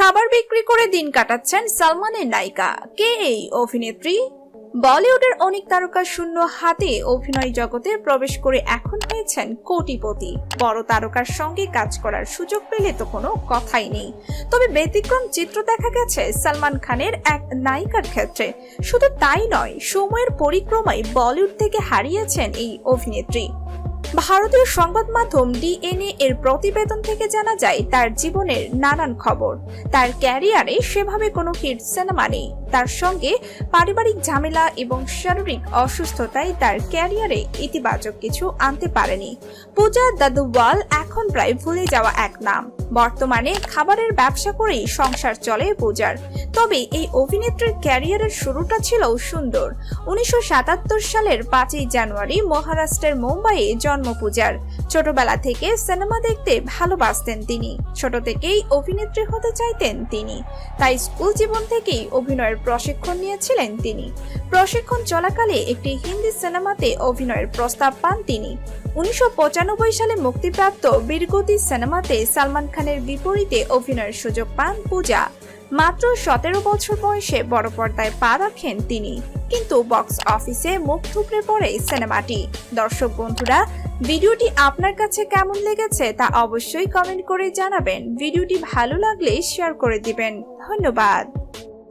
খাবার বিক্রি করে দিন কাটাচ্ছেন সালমানের নায়িকা কে এই অভিনেত্রী? বলিউডের অনেক তারকা শূন্য হাতে অভিনয় জগতে প্রবেশ করে এখন হয়েছেন কোটিপতি। বড় তারকার সঙ্গে কাজ করার সুযোগ পেলে তো কোনো কথাই নেই। তবে ব্যতিক্রম চিত্র দেখা গেছে সালমান খানের এক নায়িকার ক্ষেত্রে। শুধু তাই নয়, সময়ের পরিক্রমায় বলিউড থেকে হারিয়েছেন এই অভিনেত্রী। ভারতীয় সংবাদ মাধ্যম ডিএনএ এর প্রতিবেদন থেকে জানা যায় তার জীবনের নানান খবর। তার ক্যারিয়ারে সেভাবে কোনো হিট সিনেমা নেই। তার সঙ্গে পারিবারিক ঝামেলা এবং শারীরিক অসুস্থতায় তার ক্যারিয়ারে ইতিবাচক কিছু আনতে পারেনি। পূজা দাদুওয়াল এখন প্রায় ভুলে যাওয়া এক নাম। বর্তমানে খাবারের ব্যবসা করেই সংসার চলে পূজার। তবে এই অভিনেত্রীর ক্যারিয়ারের শুরুটা ছিল সুন্দর। 1977 সালের 5ই জানুয়ারি মহারাষ্ট্রের মুম্বাইয়ে জন্ম পূজার। ছোটবেলা থেকে সিনেমা দেখতে ভালোবাসতেন তিনি। ছোট থেকেই অভিনেত্রী হতে চাইতেন তিনি। তাই স্কুল জীবন থেকেই অভিনয়ের প্রশিক্ষণ নিয়েছিলেন তিনি। প্রশিক্ষণ চলাকালে একটি হিন্দি সিনেমাতে অভিনয়ের প্রস্তাব পান তিনি। 1995 সালে মুক্তিপ্রাপ্ত বীরগতি সিনেমাতে সালমান খানের বিপরীতে অভিনয়ের সুযোগ পান পূজা। মাত্র 17 বছর বয়সে বড় পর্দায় পা রাখেন তিনি, কিন্তু বক্স অফিসে মুখ থুবড়ে পড়ে সিনেমাটি। দর্শক বন্ধুরা, ভিডিওটি আপনার কাছে কেমন লেগেছে তা অবশ্যই কমেন্ট করে জানাবেন। ভিডিওটি ভালো লাগলে শেয়ার করে দিবেন। ধন্যবাদ।